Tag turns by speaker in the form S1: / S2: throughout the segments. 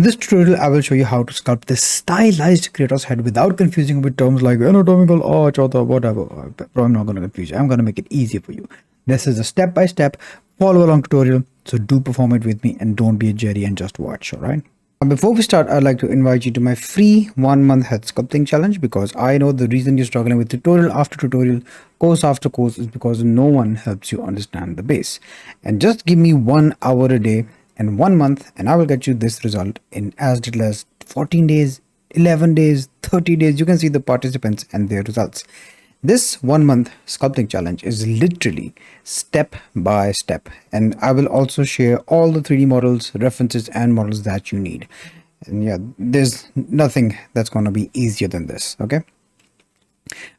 S1: this tutorial, I will show you how to sculpt this stylized Kratos head without confusing with terms like anatomical arch or whatever. Bro, I'm not going to confuse you. I'm going to make it easier for you. This is a step-by-step follow along tutorial. So do perform it with me and don't be a Jerry and just watch, alright? Before we start, I'd like to invite you to my free 1-month head sculpting challenge, because I know the reason you're struggling with tutorial after tutorial, course after course, is because no one helps you understand the base. And just give me 1 hour a day and 1 month, and I will get you this result in as little as 14 days, 11 days, 30 days. You can see the participants and their results. This 1 month sculpting challenge is literally step by step, and I will also share all the 3D models, references, and models that you need. And yeah, there's nothing that's going to be easier than this. Okay.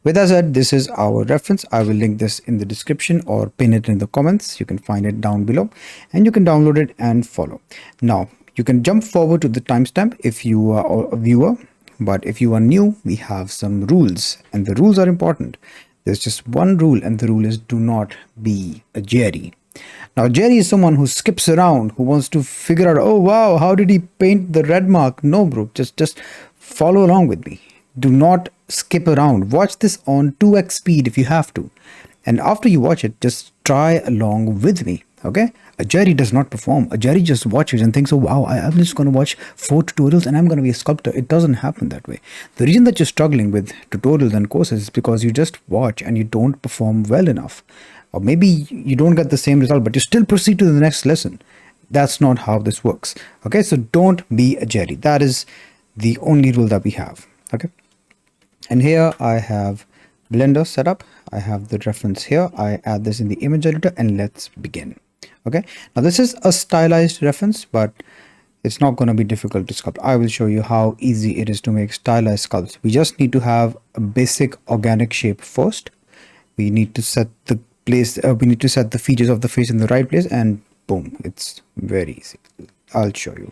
S1: With that said, this is our reference. I will link this in the description or pin it in the comments. You can find it down below and you can download it and follow. Now, you can jump forward to the timestamp if you are a viewer. But if you are new, we have some rules, and the rules are important. There's just one rule, and the rule is do not be a Jerry. Now, Jerry is someone who skips around, who wants to figure out, oh wow, how did he paint the red mark? No, bro, just follow along with me. Do not skip around. Watch this on 2x speed if you have to. And after you watch it, just try along with me. Okay? A Jerry does not perform. A Jerry just watches and thinks, oh wow, I'm just going to watch 4 tutorials and I'm going to be a sculptor. It doesn't happen that way. The reason that you're struggling with tutorials and courses is because you just watch and you don't perform well enough. Or maybe you don't get the same result, but you still proceed to the next lesson. That's not how this works. Okay, so don't be a Jerry. That is the only rule that we have. Okay. And here I have Blender set up. I have the reference here. I add this in the image editor and let's begin. Okay, now this is a stylized reference, but it's not going to be difficult to sculpt. I will show you how easy it is to make stylized sculpts. We just need to have a basic organic shape first. We need to set the place, we need to set the features of the face in the right place, and boom, it's very easy. I'll show you.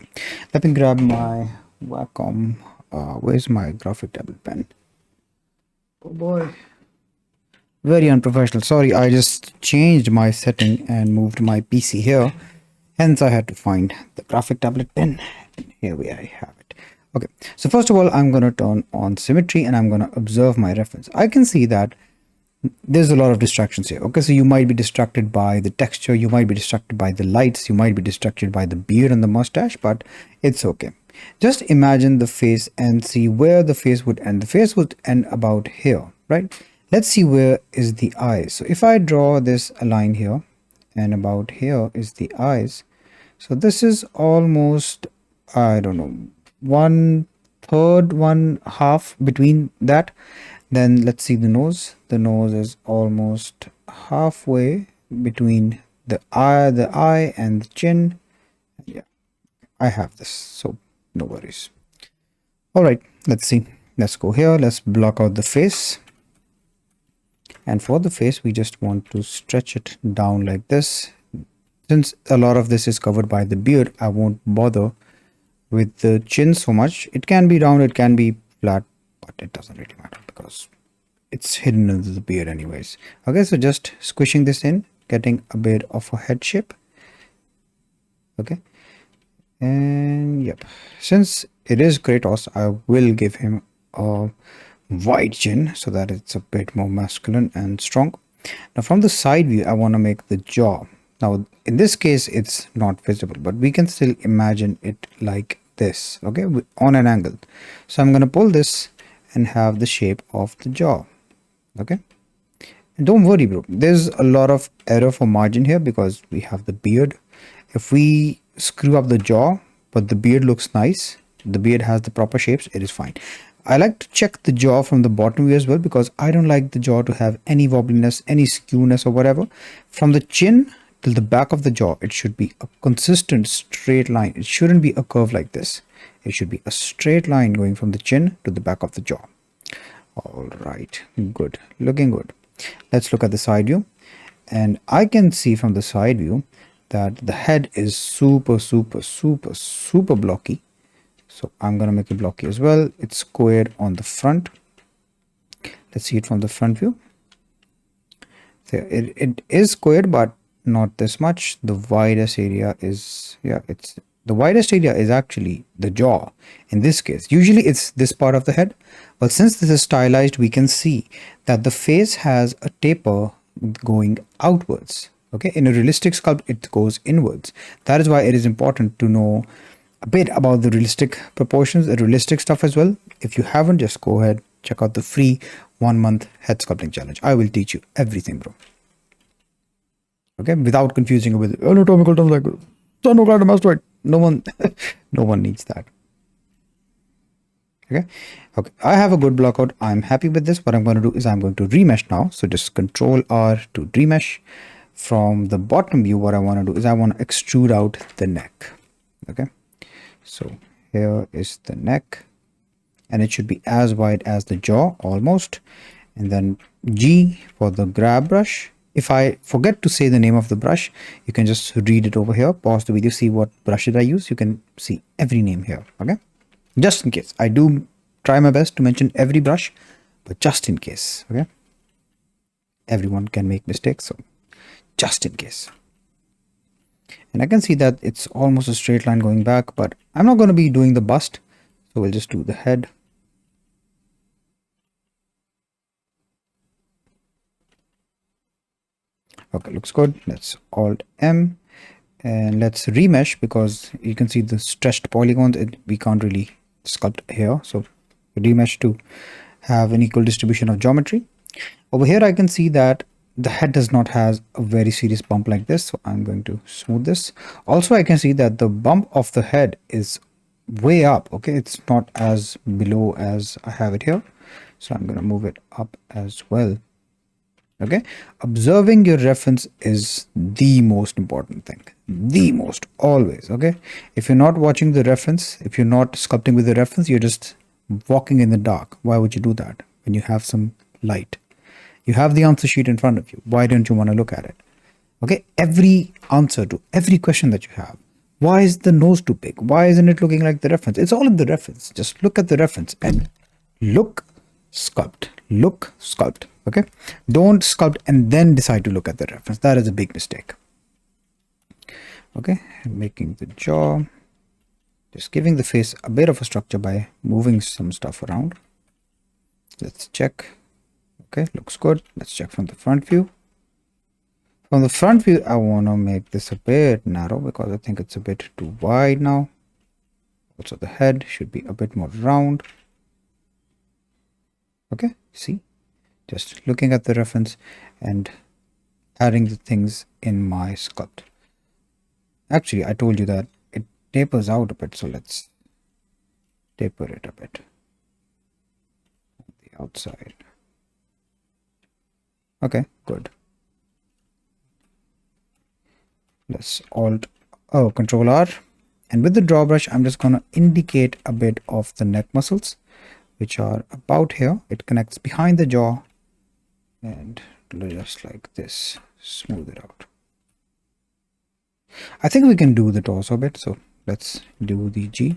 S1: Let me grab my Wacom. Where's my graphic tablet pen? Oh boy. Very unprofessional. Sorry, I just changed my setting and moved my PC here. Hence, I had to find the graphic tablet pen. Here we have it. Okay, so first of all, I'm going to turn on symmetry and I'm going to observe my reference. I can see that there's a lot of distractions here. Okay, so you might be distracted by the texture. You might be distracted by the lights. You might be distracted by the beard and the mustache, but it's okay. Just imagine the face and see where the face would end. The face would end about here, right? Let's see where is the eyes. So if I draw this a line here and about here is the eyes. So this is almost, I don't know, 1/3, 1/2 between that. Then let's see the nose. The nose is almost halfway between the eye and the chin. Yeah, I have this, so no worries. All right, let's see. Let's go here. Let's block out the face. And for the face, we just want to stretch it down like this. Since a lot of this is covered by the beard, I won't bother with the chin so much. It can be round, it can be flat, but it doesn't really matter because it's hidden under the beard anyways. Okay, so just squishing this in, getting a bit of a head shape. Okay. And yep, since it is Kratos, I will give him a wide chin so that it's a bit more masculine and strong. Now from the side view, I want to make the jaw. Now in this case, it's not visible, but we can still imagine it like this, okay, on an angle. So I'm going to pull this and have the shape of the jaw. Okay, and don't worry, bro, there's a lot of error for margin here because we have the beard. If we screw up the jaw but the beard looks nice, the beard has the proper shapes, it is fine. I like to check the jaw from the bottom view as well because I don't like the jaw to have any wobbliness, any skewness or whatever. From the chin till the back of the jaw, it should be a consistent straight line. It shouldn't be a curve like this. It should be a straight line going from the chin to the back of the jaw. All right, good, looking good. Let's look at the side view, and I can see from the side view that the head is super blocky. So I'm going to make it blocky as well. It's squared on the front. Let's see it from the front view. So it is squared, but not this much. The widest area is, yeah, it's The widest area is actually the jaw in this case. Usually it's this part of the head, but since this is stylized, we can see that the face has a taper going outwards. Okay, in a realistic sculpt, it goes inwards. That is why it is important to know a bit about the realistic proportions, the realistic stuff as well. If you haven't, just go ahead, check out the free 1-month head sculpting challenge. I will teach you everything, bro. Okay, without confusing it with anatomical terms like sternocleidomastoid. No one, no one needs that. Okay, okay. I have a good blockout. I'm happy with this. What I'm going to do is I'm going to remesh now. So just Control R to remesh. From the bottom view, what I want to do is I want to extrude out the neck. Okay, so here is the neck, and it should be as wide as the jaw almost. And then G for the grab brush. If I forget to say the name of the brush, you can just read it over here. Pause the video, see what brush did I use. You can see every name here. Okay, just in case. I do try my best to mention every brush, but just in case. Okay, everyone can make mistakes, so just in case. And I can see that it's almost a straight line going back, but I'm not going to be doing the bust, so we'll just do the head. Okay, looks good. Let's Alt M and let's remesh, because you can see the stretched polygons. We can't really sculpt here, so remesh to have an equal distribution of geometry. Over here I can see that the head does not have a very serious bump like this, so I'm going to smooth this. Also, I can see that the bump of the head is way up. Okay, it's not as below as I have it here, so I'm going to move it up as well. Okay, observing your reference is the most important thing, the most, always. Okay, if you're not watching the reference, if you're not sculpting with the reference, you're just walking in the dark. Why would you do that when you have some light? You have the answer sheet in front of you. Why don't you want to look at it? Okay, every answer to every question that you have. Why is the nose too big? Why isn't it looking like the reference? It's all in the reference. Just look at the reference and look, sculpt, look, sculpt. Okay, don't sculpt and then decide to look at the reference. That is a big mistake. Okay, making the jaw, just giving the face a bit of a structure by moving some stuff around. Let's check. Okay, looks good. Let's check from the front view. From the front view, I want to make this a bit narrow because I think it's a bit too wide now. Also, the head should be a bit more round. Okay, see? Just looking at the reference and adding the things in my sculpt. Actually, I told you that it tapers out a bit, so let's taper it a bit on the outside. Okay, good. Let's Control R, and with the draw brush, I'm just gonna indicate a bit of the neck muscles, which are about here. It connects behind the jaw, and just like this, smooth it out. I think we can do the torso bit, so let's do the G.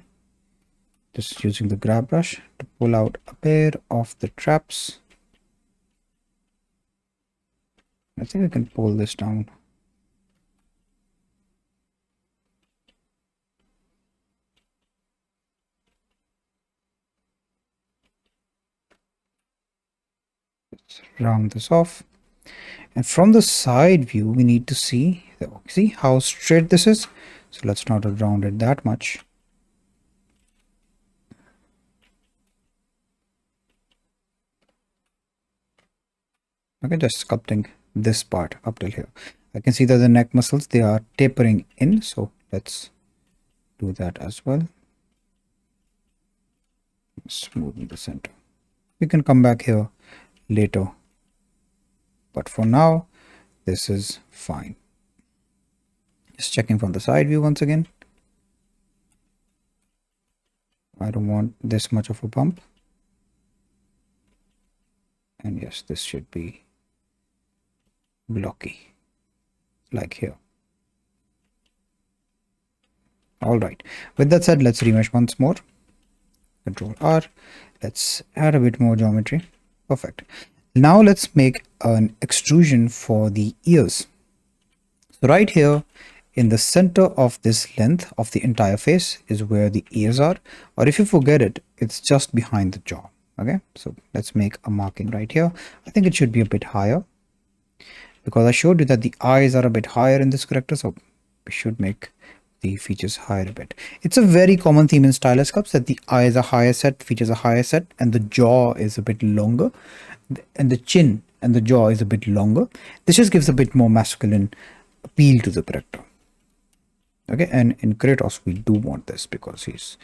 S1: Just using the grab brush to pull out a pair of the traps. I think I can pull this down. Let's round this off. And from the side view, we need to see how straight this is. So let's not round it that much. Okay, just sculpting this part up till here. I can see that the neck muscles, they are tapering in, so let's do that as well. Smoothen the center. We can come back here later, but for now this is fine. Just checking from the side view once again. I don't want this much of a bump, and yes, this should be blocky like here. All right, with that said, let's remesh once more. Control R. Let's add a bit more geometry. Perfect. Now let's make an extrusion for the ears. So right here in the center of this length of the entire face is where the ears are, or if you forget it, it's just behind the jaw. Okay, so let's make a marking right here. I think it should be a bit higher because I showed you that the eyes are a bit higher in this character, so we should make the features higher a bit. It's a very common theme in stylized sculpts that the eyes are higher set, features are higher set, and the jaw is a bit longer, and the chin and the jaw is a bit longer. This just gives a bit more masculine appeal to the character. Okay, and in Kratos we do want this because he's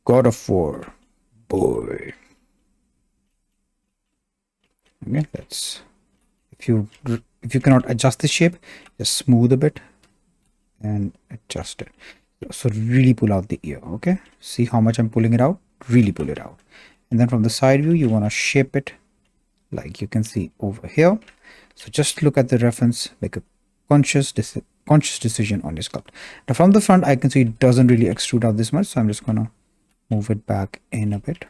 S1: god of war boy. Okay, let's if you cannot adjust the shape, just smooth a bit and adjust it. So really pull out the ear. Okay, see how much I'm pulling it out? Really pull it out. And then from the side view you want to shape it like you can see over here. So just look at the reference, make a conscious decision on your sculpt. Now from the front I can see it doesn't really extrude out this much, so I'm just gonna move it back in a bit.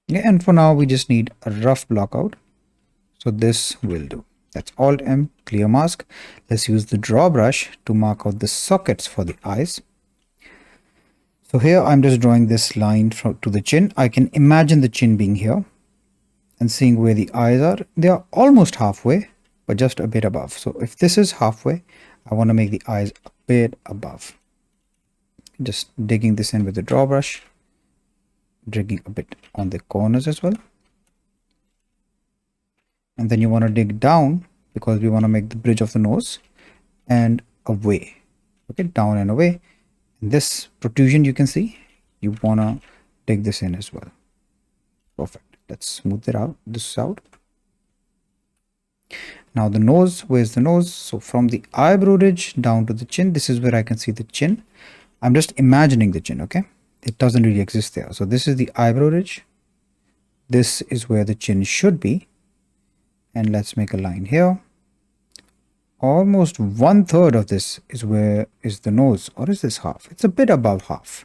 S1: Yeah, and for now we just need a rough block out, so this will do. That's Alt M, clear mask. Let's use the draw brush to mark out the sockets for the eyes. So here I'm just drawing this line to the chin. I can imagine the chin being here and seeing where the eyes are. They are almost halfway, but just a bit above. So if this is halfway, I want to make the eyes a bit above. Just digging this in with the draw brush, digging a bit on the corners as well. And then you want to dig down because we want to make the bridge of the nose and away. Okay, down and away. And this protrusion you can see, you want to dig this in as well. Perfect. Let's smooth it out, this out. Now the nose, where's the nose? So from the eyebrow ridge down to the chin, this is where I can see the chin. I'm just imagining the chin, okay? It doesn't really exist there. So this is the eyebrow ridge. This is where the chin should be. And let's make a line here. Almost 1/3 of this is where is the nose, or is this half? It's a bit above half.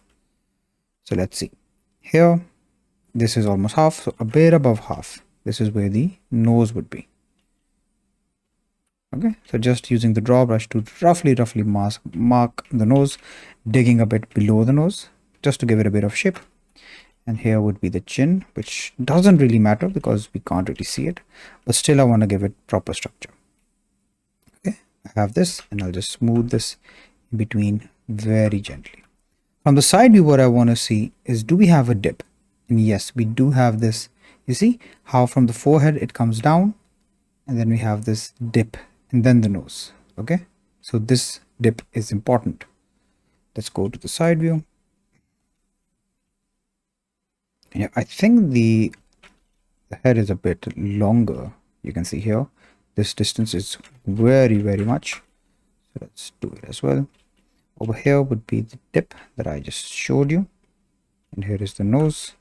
S1: So let's see. Here, this is almost half, so a bit above half. This is where the nose would be. Okay, so just using the draw brush to roughly mark the nose, digging a bit below the nose, just to give it a bit of shape. And here would be the chin, which doesn't really matter because we can't really see it, but still I want to give it proper structure. Okay, I have this and I'll just smooth this in between very gently. From the side view, what I want to see is, do we have a dip? And yes, we do have this. You see how from the forehead it comes down and then we have this dip and then the nose. Okay, so this dip is important. Let's go to the side view. Yeah, I think the head is a bit longer. You can see here, this distance is very much. So let's do it as well. Over here would be the dip that I just showed you. And here is the nose.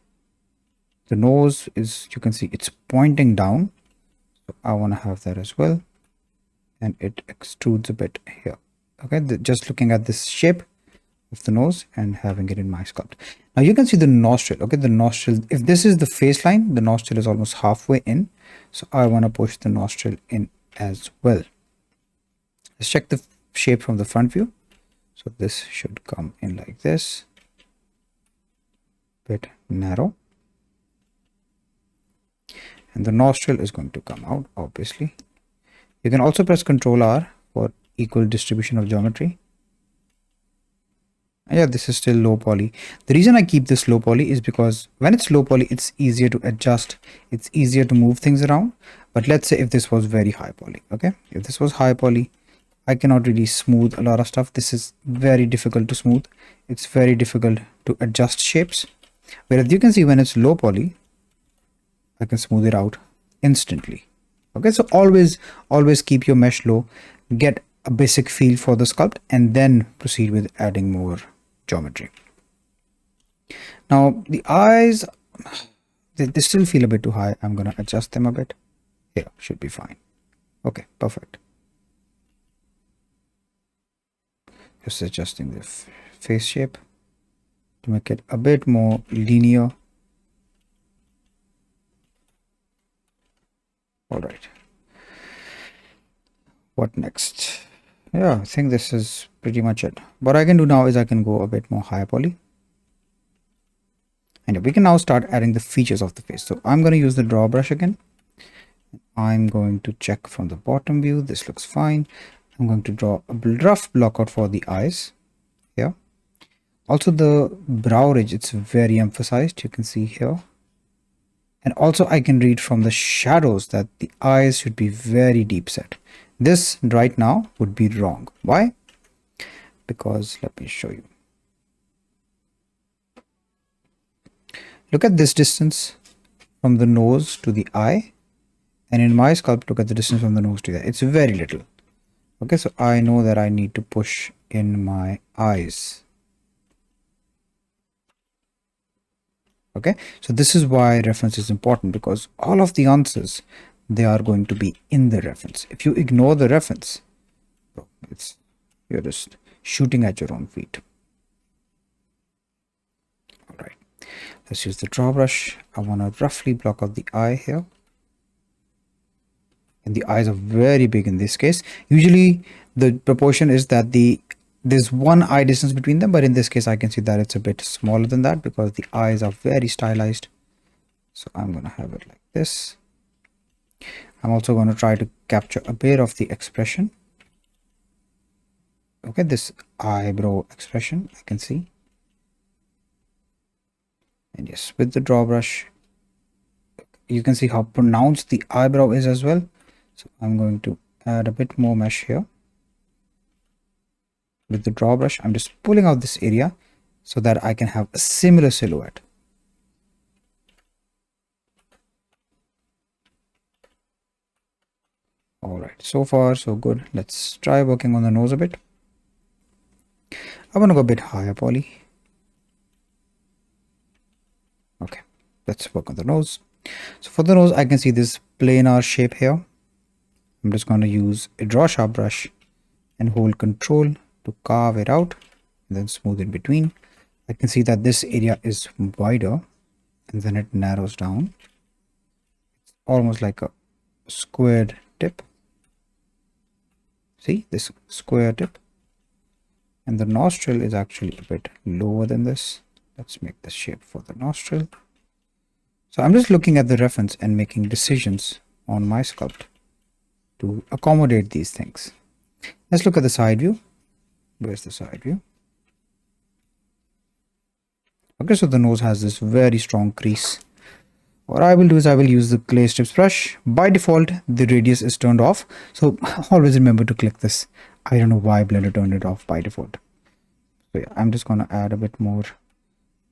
S1: The nose is, you can see it's pointing down. So I want to have that as well. And it extrudes a bit here. Okay, just looking at this shape of the nose and having it in my sculpt. Now you can see the nostril. Okay, the nostril, if this is the face line, the nostril is almost halfway in. So I want to push the nostril in as well. Let's check the shape from the front view. So this should come in like this. Bit narrow. And the nostril is going to come out, obviously. You can also press Ctrl R for equal distribution of geometry. Yeah, this is still low poly. The reason I keep this low poly is because when it's low poly, it's easier to adjust. It's easier to move things around. But let's say if this was very high poly, okay? If this was high poly, I cannot really smooth a lot of stuff. This is very difficult to smooth. It's very difficult to adjust shapes. Whereas you can see when it's low poly, I can smooth it out instantly. Okay, so always keep your mesh low, get a basic feel for the sculpt, and then proceed with adding more geometry. Now the eyes, they still feel a bit too high. I'm gonna adjust them a bit. Here should be fine. Okay, perfect. Just adjusting the face shape to make it a bit more linear All right. What next? Yeah, I think this is pretty much it. What I can do now is I can go a bit more higher poly. And we can now start adding the features of the face. So I'm going to use the draw brush again. I'm going to check from the bottom view. This looks fine. I'm going to draw a rough block out for the eyes here. Also the brow ridge, it's very emphasized. You can see here. And also I can read from the shadows that the eyes should be very deep set. This right now would be wrong. Why? Because let me show you. Look at this distance from the nose to the eye. And in my sculpt, look at the distance from the nose to the eye. It's very little. Okay, so I know that I need to push in my eyes. Okay, so this is why reference is important, because all of the answers, they are going to be in the reference. If you ignore the reference, you're just shooting at your own feet. All right, let's use the draw brush. I want to roughly block out the eye here. And the eyes are very big in this case. Usually the proportion is that there's one eye distance between them, but in this case I can see that it's a bit smaller than that because the eyes are very stylized. So I'm going to have it like this. I'm also going to try to capture a bit of the expression. Okay, this eyebrow expression I can see. And yes, with the draw brush, you can see how pronounced the eyebrow is as well. So I'm going to add a bit more mesh here. With the draw brush, I'm just pulling out this area so that I can have a similar silhouette. All right, so far so good. Let's try working on the nose a bit. I want to go a bit higher poly. Okay, let's work on the nose. So for the nose, I can see this planar shape here. I'm just going to use a draw sharp brush and hold control to carve it out and then smooth in between. I can see that this area is wider and then it narrows down. It's almost like a squared tip. See this square tip? And the nostril is actually a bit lower than this. Let's make the shape for the nostril. So I'm just looking at the reference and making decisions on my sculpt to accommodate these things. Let's look at the side view. Where's the side view? Okay, so the nose has this very strong crease. What I will do is I will use the clay strips brush. By default, the radius is turned off. So always remember to click this. I don't know why Blender turned it off by default. So yeah, I'm just going to add a bit more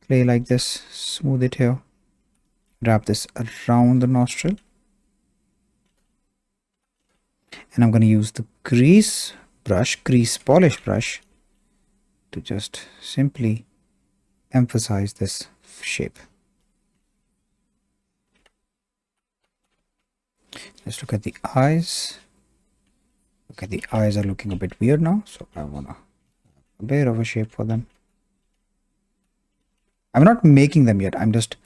S1: clay like this. Smooth it here. Wrap this around the nostril. And I'm going to use the crease polish brush to just simply emphasize this shape. Let's look at the eyes. Okay, the eyes are looking a bit weird now, so I want a bit of a shape for them. I'm not making them yet, I'm just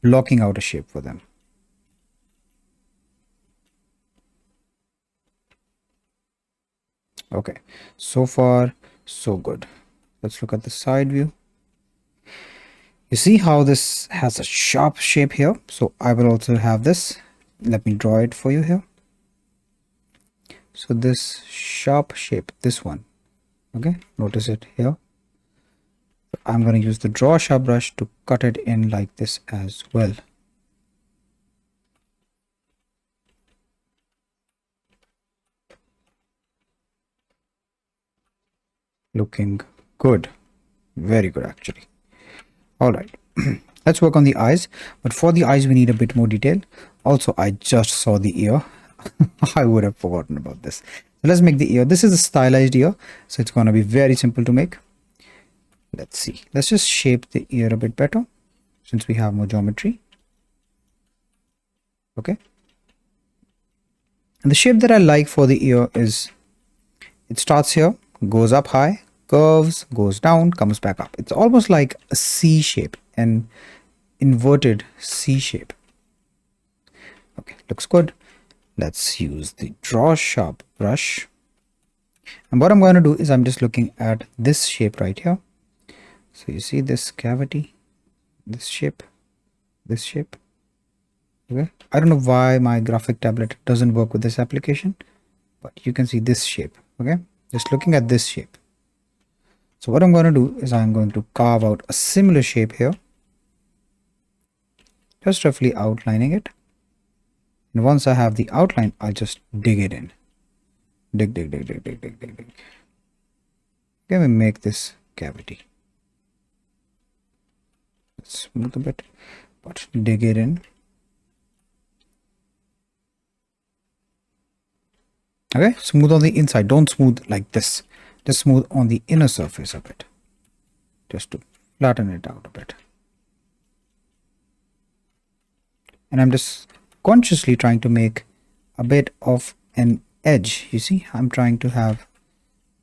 S1: blocking out a shape for them. Okay, so far so good. Let's look at the side view. You see how this has a sharp shape here? So I will also have this. Let me draw it for you here. So this sharp shape, this one, okay, notice it here. I'm going to use the draw sharp brush to cut it in like this as well. Looking good, very good actually. All right, let's work on the eyes, but for the eyes we need a bit more detail. Also, I just saw the ear. I would have forgotten about this. So let's make the ear. This is a stylized ear, so it's going to be very simple to make. Let's see, let's just shape the ear a bit better since we have more geometry. Okay, and the shape that I like for the ear is it starts here, goes up high, curves, goes down, comes back up. It's almost like a C shape, an inverted C shape. Okay, looks good. Let's use the draw sharp brush. And what I'm going to do is I'm just looking at this shape right here. So you see this cavity, this shape, this shape. Okay. I don't know why my graphic tablet doesn't work with this application, but you can see this shape. Okay. Just looking at this shape. So what I'm going to do is I'm going to carve out a similar shape here. Just roughly outlining it. And once I have the outline, I'll just dig it in. Dig. Okay, we make this cavity. Let's smooth a bit, but dig it in. Okay, smooth on the inside. Don't smooth like this. Just smooth on the inner surface of it. Just to flatten it out a bit. And I'm just consciously trying to make a bit of an edge. You see, I'm trying to have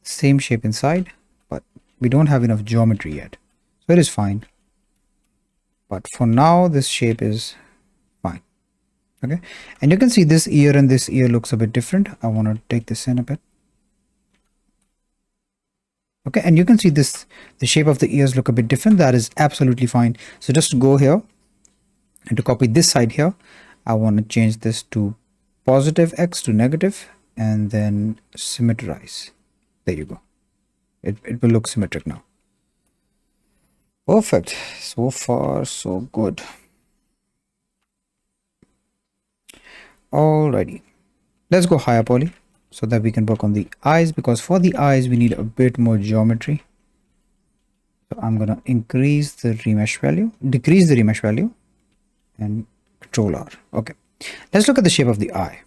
S1: the same shape inside, but we don't have enough geometry yet. So it is fine. But for now, this shape is fine. Okay. And you can see this ear and this ear looks a bit different. I want to take this in a bit. Okay. And you can see this, the shape of the ears look a bit different. That is absolutely fine. So just to go here and to copy this side here, I want to change this to positive X to negative and then symmetrize. There you go. It will look symmetric now. Perfect. So far, so good. Alrighty. Let's go higher poly so that we can work on the eyes, because for the eyes, we need a bit more geometry. So I'm going to increase the remesh value, decrease the remesh value, and Control R. Okay. Let's look at the shape of the eye.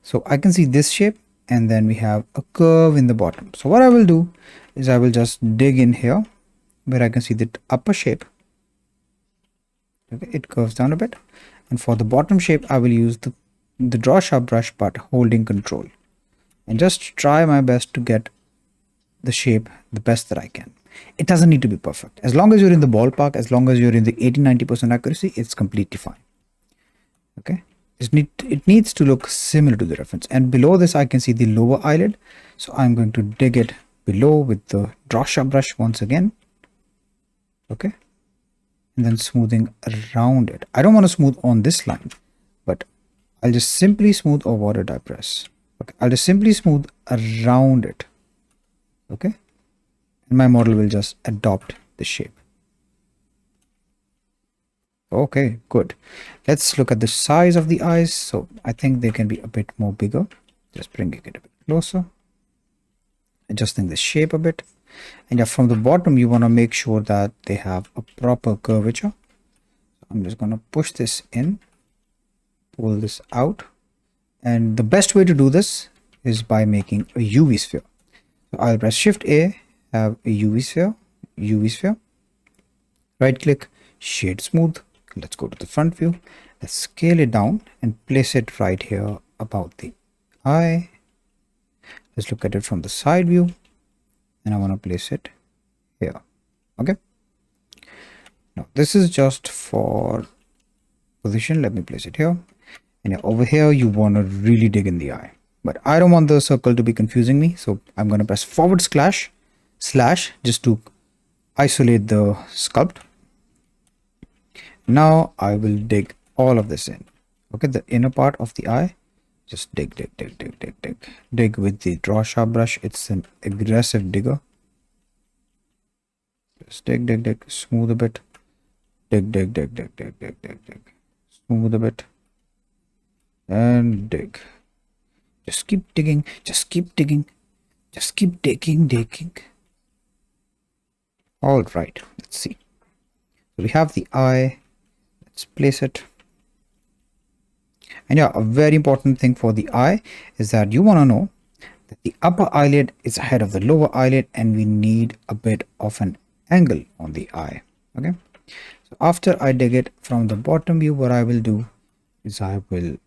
S1: So I can see this shape, and then we have a curve in the bottom. So what I will do is I will just dig in here where I can see the upper shape. Okay, it curves down a bit. And for the bottom shape, I will use the draw sharp brush, but holding Control, and just try my best to get the shape the best that I can. It doesn't need to be perfect. As long as you're in the ballpark, as long as you're in the 80-90% accuracy, it's completely fine. Okay. It needs to look similar to the reference. And below this, I can see the lower eyelid. So I'm going to dig it below with the draw sharp brush once again. Okay. And then smoothing around it. I don't want to smooth on this line, but I'll just simply smooth, or what did I press? Okay. I'll just simply smooth around it. Okay. And my model will just adopt the shape. Okay, good. Let's look at the size of the eyes. So I think they can be a bit more bigger. Just bringing it a bit closer. Adjusting the shape a bit. And yeah, from the bottom, you want to make sure that they have a proper curvature. I'm just going to push this in, pull this out. And the best way to do this is by making a UV sphere. So I'll press Shift A, have a UV sphere, right click, shade smooth. Let's go to the front view. Let's scale it down and place it right here about the eye. Let's look at it from the side view, and I want to place it here. Okay. Now this is just for position. Let me place it here. And over here, you want to really dig in the eye. But I don't want the circle to be confusing me. So I'm going to press forward slash just to isolate the sculpt. Now I will dig all of this in. Okay, the inner part of the eye. Just dig with the draw sharp brush. It's an aggressive digger. Just dig, smooth a bit. Dig. Smooth a bit. And dig. Just keep digging. Just keep digging. Just keep digging. All right, let's see. So we have the eye. Let's place it. And yeah, a very important thing for the eye is that you want to know that the upper eyelid is ahead of the lower eyelid, and we need a bit of an angle on the eye. Okay. So after I dig it from the bottom view, what I will do is I will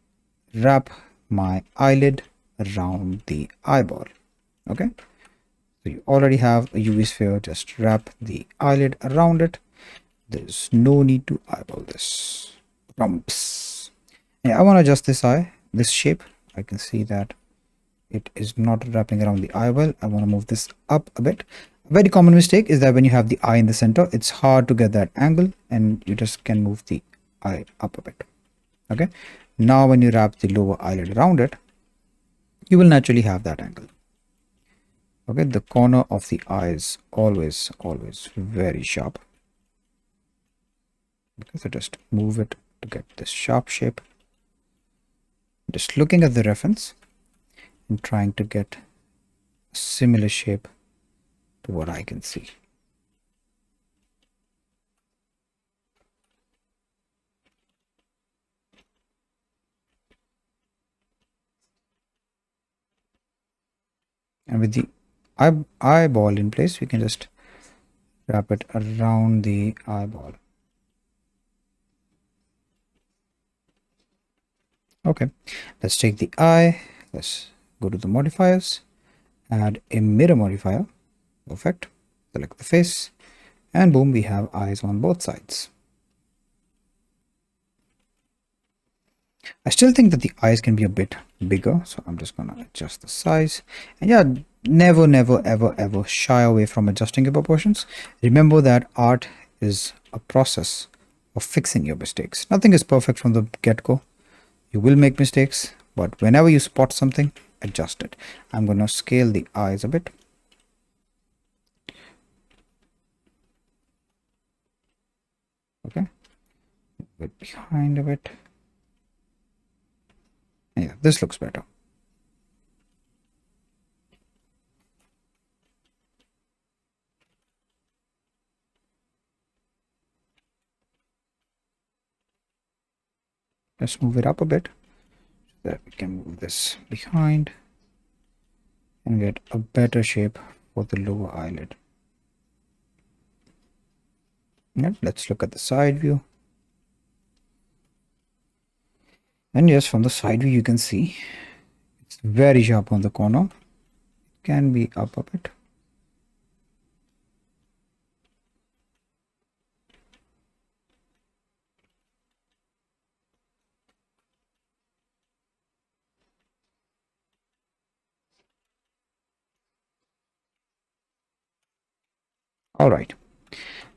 S1: wrap my eyelid around the eyeball. Okay. So you already have a UV sphere. Just wrap the eyelid around it. There's no need to eyeball this. Rumps. Yeah, I want to adjust this eye, this shape. I can see that it is not wrapping around the eye well. I want to move this up a bit. A very common mistake is that when you have the eye in the center, it's hard to get that angle, and you just can move the eye up a bit. Okay, now when you wrap the lower eyelid around it, you will naturally have that angle. Okay, the corner of the eye is always very sharp. Okay, so just move it to get this sharp shape. Just looking at the reference and trying to get a similar shape to what I can see. And with the eyeball in place, we can just wrap it around the eyeball. Okay, let's take the eye. Let's go to the modifiers, add a mirror modifier. Perfect. Select the face, and boom, we have eyes on both sides. I still think that the eyes can be a bit bigger, so I'm just gonna adjust the size. And yeah, never ever shy away from adjusting your proportions. Remember that art is a process of fixing your mistakes. Nothing is perfect from the get-go. You will make mistakes, but whenever you spot something, adjust it. I'm gonna scale the eyes a bit. Okay, a bit behind a bit. Yeah, this looks better. Let's move it up a bit so that we can move this behind and get a better shape for the lower eyelid. Yeah, let's look at the side view. And yes, from the side view, you can see it's very sharp on the corner. It can be up a bit. All right,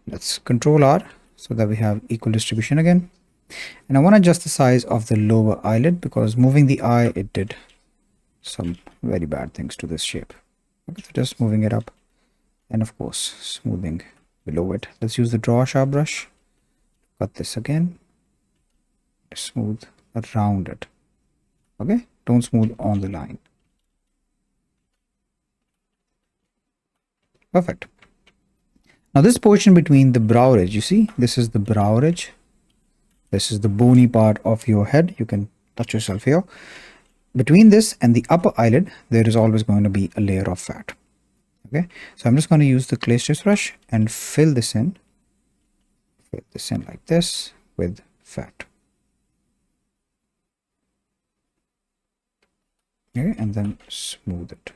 S1: let's Control R so that we have equal distribution again. And I want to adjust the size of the lower eyelid because moving the eye, it did some very bad things to this shape. Okay, so just moving it up and of course smoothing below it. Let's use the draw sharp brush. Cut this again. Smooth around it. Okay, don't smooth on the line. Perfect. Now this portion between the brow ridge, you see, this is the brow ridge. This is the bony part of your head. You can touch yourself here. Between this and the upper eyelid, there is always going to be a layer of fat. Okay, so I'm just going to use the clay strips brush and fill this in. Fill this in like this with fat. Okay, and then smooth it.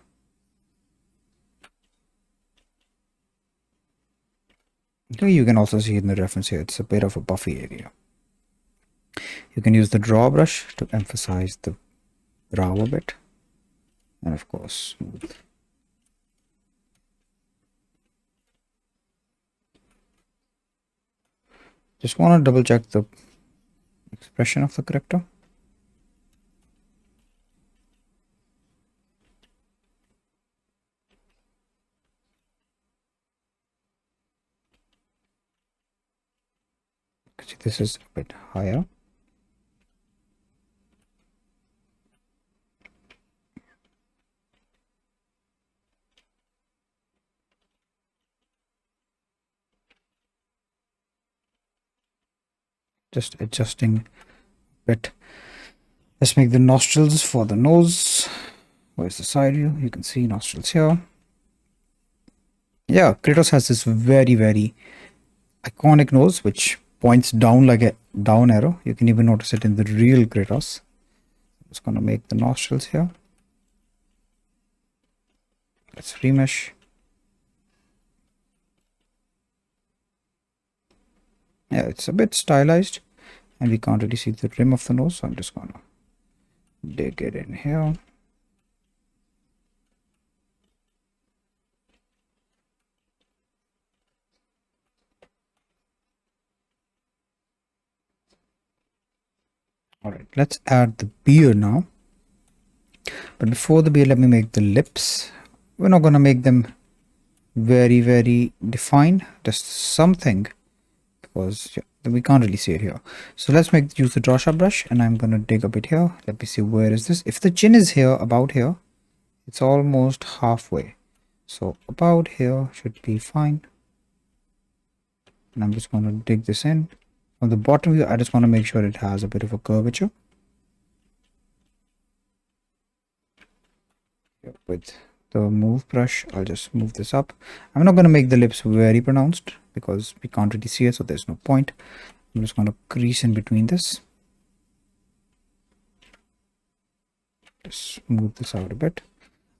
S1: Okay, you can also see in the reference here, it's a bit of a buffy area. You can use the draw brush to emphasize the brow a bit. And of course, smooth. Just want to double check the expression of the character. See, this is a bit higher. Just adjusting a bit. Let's make the nostrils for the nose. Where's the side view? You can see nostrils here. Yeah, Kratos has this very iconic nose which points down like a down arrow. You can even notice it in the real Kratos. I'm just going to make the nostrils here. Let's remesh. Yeah, it's a bit stylized and we can't really see the rim of the nose, so I'm just gonna dig it in here. All right, let's add the beard now. But before the beard, let me make the lips. We're not gonna make them very defined, just something, because we can't really see it here. So let's use the draw sharp brush, and I'm gonna dig a bit here. Let me see, where is this? If the chin is here, about here, it's almost halfway, so about here should be fine. And I'm just gonna dig this in from the bottom view. I just want to make sure it has a bit of a curvature. With the move brush, I'll just move this up. I'm not going to make the lips very pronounced because we can't really see it, so there's no point. I'm just going to crease in between this. Just smooth this out a bit.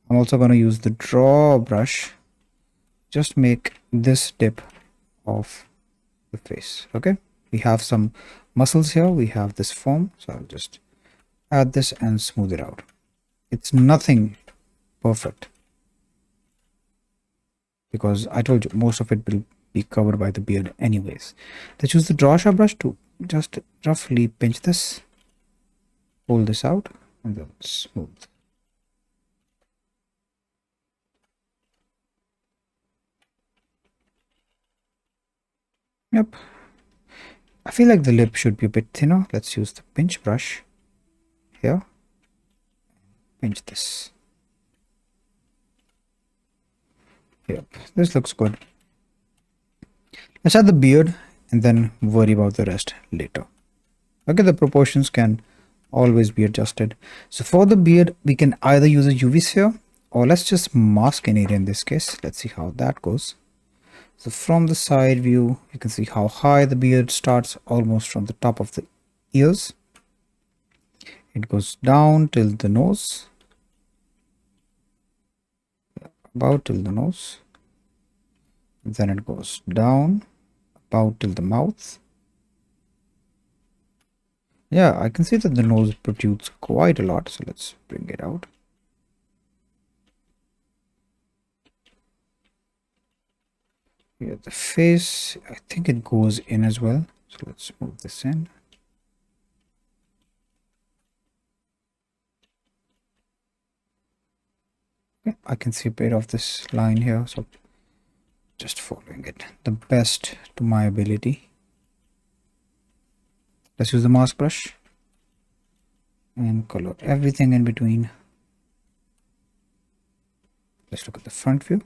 S1: I'm also going to use the draw brush. Just make this dip of the face. Okay, we have some muscles here. We have this form, so I'll just add this and smooth it out. It's nothing perfect, because I told you most of it will be covered by the beard anyways. Let's use the draw sharp brush to just roughly pinch this, pull this out, and then smooth. Yep, I feel like the lip should be a bit thinner. Let's use the pinch brush here, pinch this. Yep, this looks good. Let's add the beard and then worry about the rest later. Okay, the proportions can always be adjusted. So for the beard, we can either use a UV sphere, or let's just mask an area in this case. Let's see how that goes. So from the side view, you can see how high the beard starts, almost from the top of the ears. It goes down till the nose, about till the nose. Then it goes down about till the mouth. Yeah, I can see that the nose protrudes quite a lot, so let's bring it out. Yeah, the face, I think it goes in as well, so let's move this in. Okay, I can see a bit of this line here, so just following it the best to my ability. Let's use the mask brush and color everything in between. Let's look at the front view.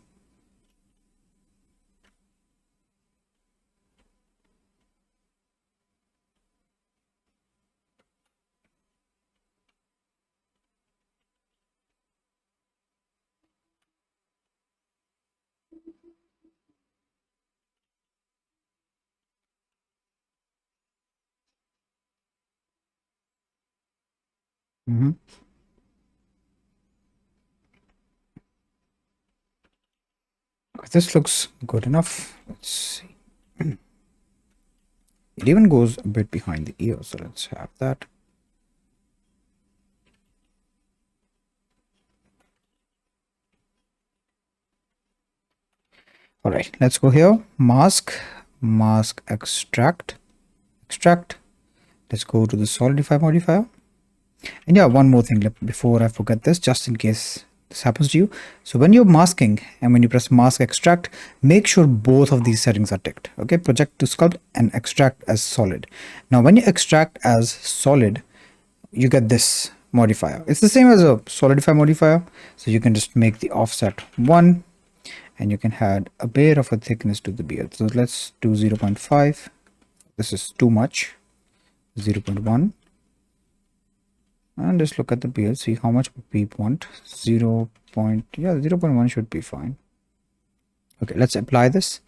S1: This looks good enough. Let's see. It even goes a bit behind the ear, so let's have that. All right, let's go here. Mask, extract. Let's go to the solidify modifier. And yeah, one more thing before I forget this, just in case this happens to you. So when you're masking and when you press mask extract, make sure both of these settings are ticked. Okay, project to sculpt and extract as solid. Now when you extract as solid, you get this modifier. It's the same as a solidify modifier, so you can just make the offset 1 and you can add a bit of a thickness to the beard. So let's do 0.5. This is too much. 0.1, and just look at the beard, see how much we want. 0.1 should be fine. Okay, let's apply this.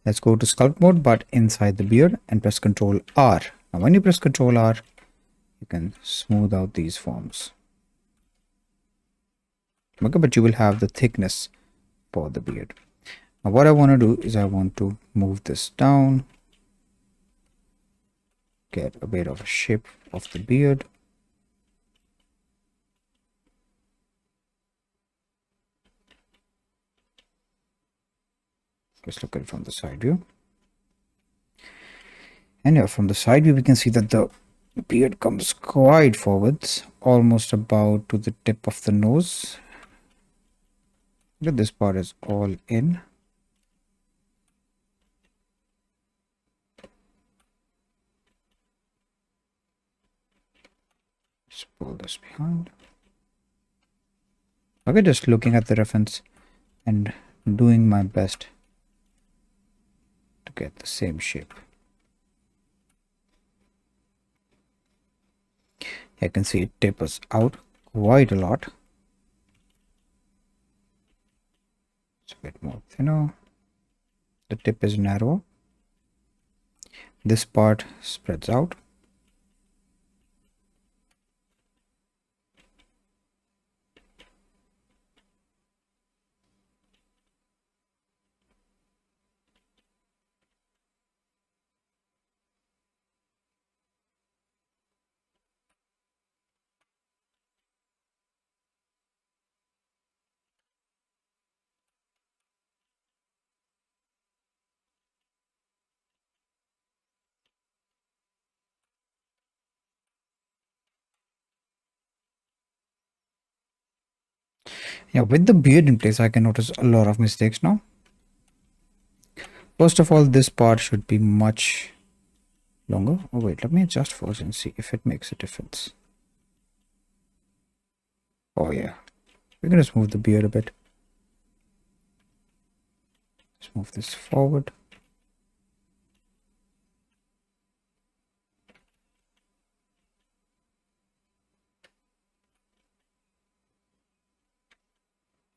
S1: Let's go to sculpt mode, but inside the beard, and press Ctrl R. Now when you press Ctrl R, you can smooth out these forms. Okay, but you will have the thickness for the beard. Now what I want to do is I want to move this down get a bit of a shape of the beard. Let's look at it from the side view. And yeah, from the side view, we can see that the beard comes quite forwards, almost about to the tip of the nose. This part is all in. Let's pull this behind. Okay, just looking at the reference and doing my best to get the same shape. I can see it tapers out quite a lot. It's a bit more thinner. The tip is narrow. This part spreads out. Yeah, with the beard in place, I can notice a lot of mistakes now. First of all, this part should be much longer. Oh wait, let me adjust first and see if it makes a difference. Oh yeah, we can just move the beard a bit. Let's move this forward.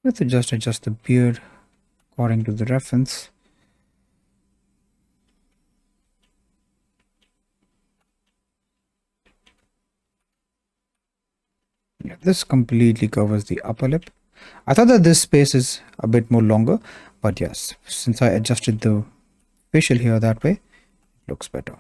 S1: Let's adjust the beard according to the reference. Yeah, this completely covers the upper lip. I thought that this space is a bit more longer, but yes, since I adjusted the facial here that way, it looks better.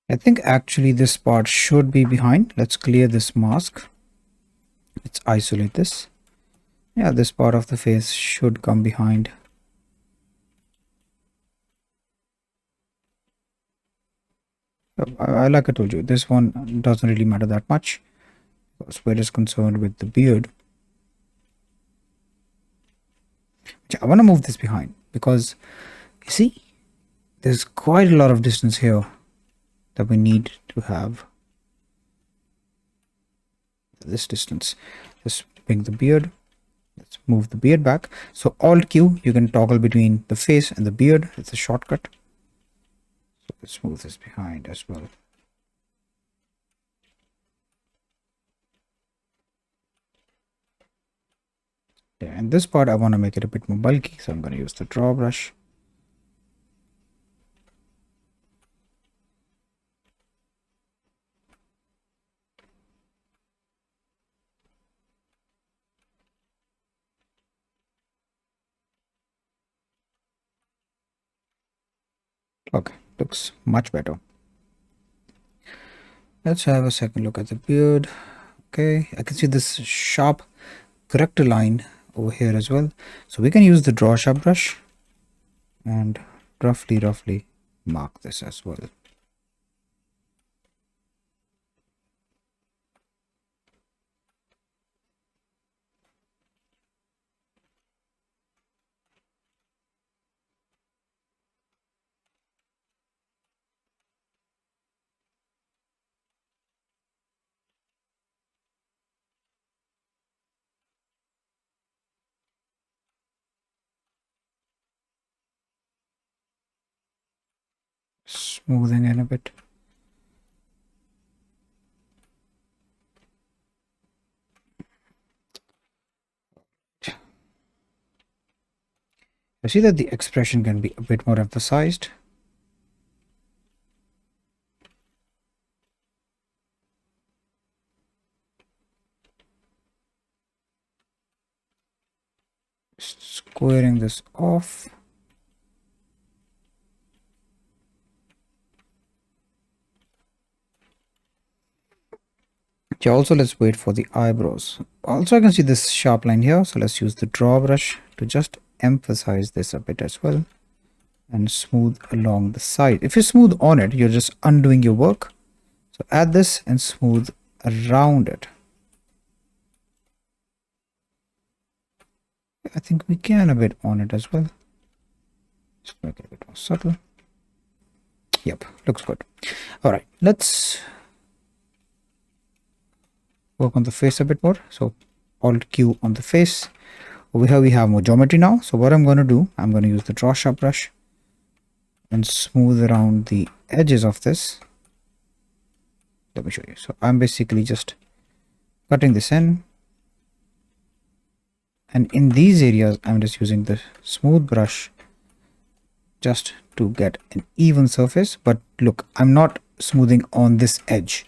S1: I think actually this part should be behind. Let's clear this mask. Let's isolate this. Yeah, this part of the face should come behind. Like I told you, this one doesn't really matter that much because we're just concerned with the beard. I want to move this behind because you see, there's quite a lot of distance here that we need to have. This distance. Just bring the beard. Let's move the beard back. So Alt Q, you can toggle between the face and the beard. It's a shortcut. So let's move this behind as well. Yeah, and this part I want to make it a bit more bulky, so I'm going to use the draw brush. Okay, looks much better. Let's have a second look at the beard. Okay, I can see this sharp corrector line over here as well. So we can use the draw sharp brush and roughly mark this as well. Smoothing in a bit. I see that the expression can be a bit more emphasized. Squaring this off. Okay, also let's wait for the eyebrows. Also I can see this sharp line here, so let's use the draw brush to just emphasize this a bit as well and smooth along the side. If you smooth on it, you're just undoing your work. So add this and smooth around it. I think we can a bit on it as well. Just make it a bit more subtle. Yep, looks good. All right, let's work on the face a bit more. So Alt Q on the face. Over here we have more geometry now. So what I'm going to do, I'm going to use the draw sharp brush and smooth around the edges of this. Let me show you. So I'm basically just cutting this in, and in these areas I'm just using the smooth brush just to get an even surface. But look, I'm not smoothing on this edge,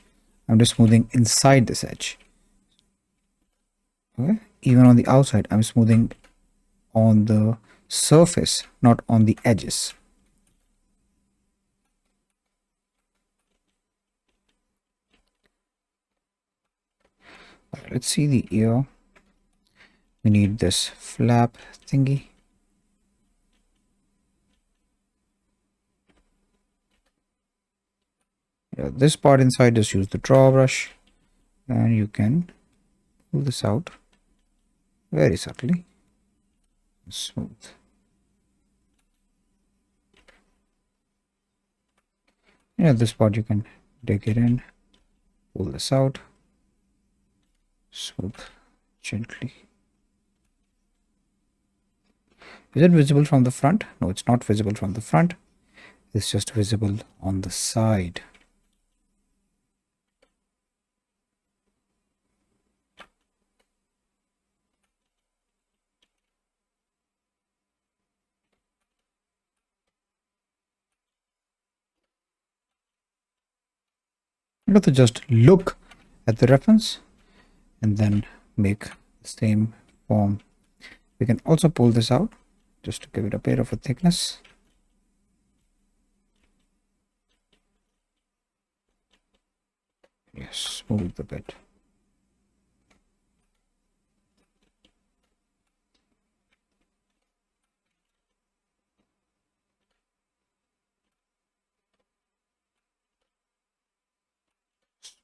S1: I'm just smoothing inside this edge. Okay, even on the outside I'm smoothing on the surface, not on the edges. Right, let's see the ear. We need this flap thingy. Yeah, this part inside, just use the draw brush and you can pull this out very subtly. Smooth. Yeah, this part you can dig it in, pull this out, smooth gently. Is it visible from the front? No, it's not visible from the front. It's just visible on the side. You have to just look at the reference and then make the same form. We can also pull this out just to give it a bit of a thickness. Yes, smooth a bit.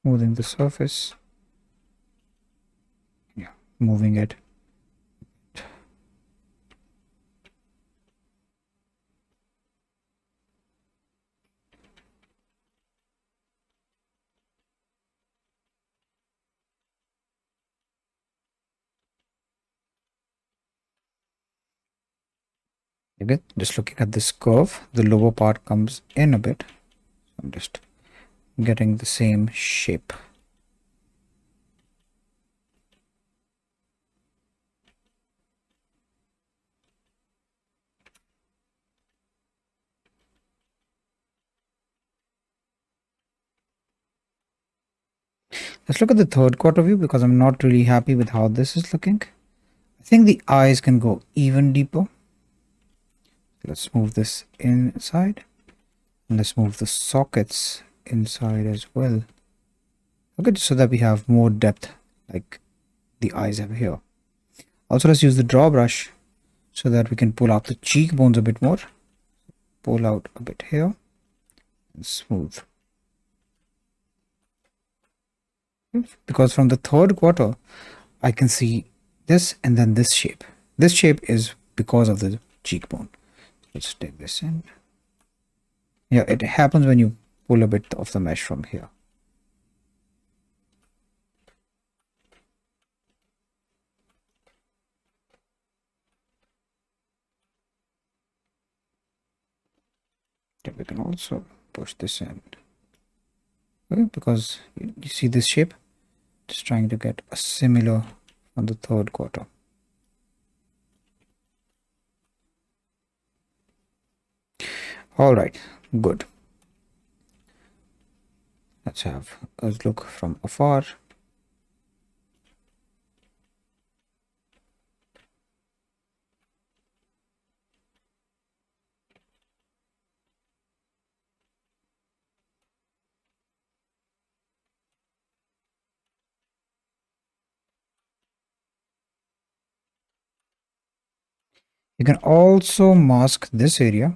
S1: Smoothing the surface. Yeah, moving it. Okay, just looking at this curve, the lower part comes in a bit. I'm just getting the same shape. Let's look at the third quarter view because I'm not really happy with how this is looking. I think the eyes can go even deeper. Let's move this inside and let's move the sockets inside as well. Okay, so that we have more depth like the eyes have here. Also, let's use the draw brush so that we can pull out the cheekbones a bit more. Pull out a bit here and smooth. Because from the third quarter I can see this and then this shape. This shape is because of the cheekbone. Let's take this in. Yeah, it happens when you pull a bit of the mesh from here. Okay, we can also push this in. Okay, because you see this shape, just trying to get a similar on the third quarter. All right, good. Let's have a look from afar. You can also mask this area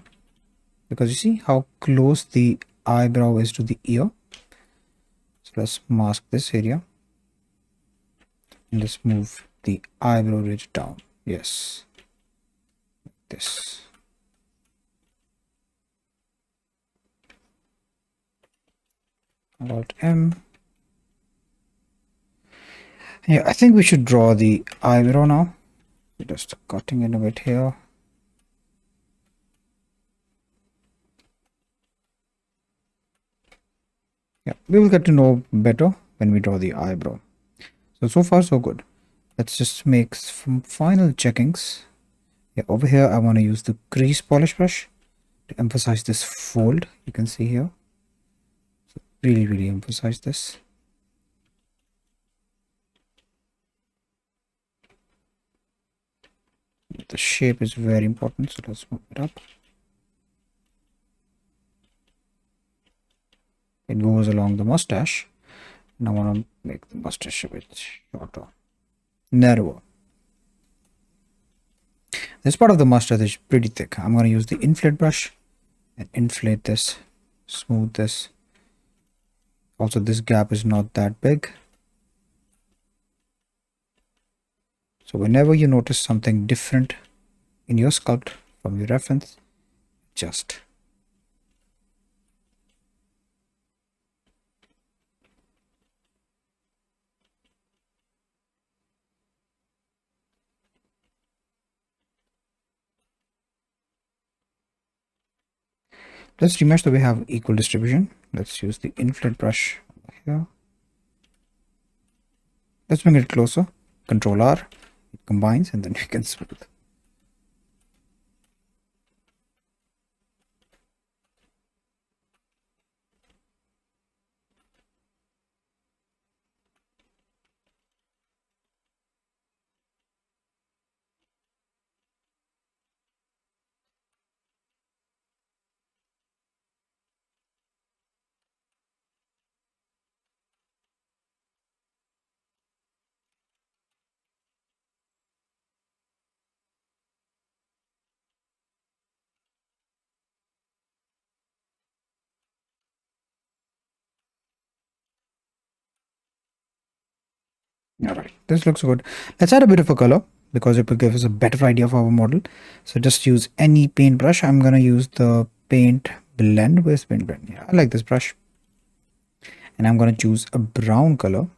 S1: because you see how close the eyebrow is to the ear. So let's mask this area and let's move the eyebrow ridge down. Yes, this. Alt M. Yeah, I think we should draw the eyebrow now. Just cutting it a bit here. Yeah, we will get to know better when we draw the eyebrow. So far so good. Let's just make some final checkings. Yeah, over here I want to use the crease polish brush to emphasize this fold. You can see here. So really emphasize this. The shape is very important, so let's move it up. It goes along the mustache, and I want to make the mustache a bit shorter, narrower. This part of the mustache is pretty thick. I'm going to use the inflate brush and inflate this, smooth this. Also, this gap is not that big. So whenever you notice something different in your sculpt from your reference, just let's remesh so we have equal distribution. Let's use the inflate brush here. Let's bring it closer. Control R. It combines and then we can smooth. All right, this looks good. Let's add a bit of a color because it will give us a better idea of our model. So just use any paint brush. I'm going to use the paint blend. Where's paint blend? Yeah, I like this brush. And I'm going to choose a brown color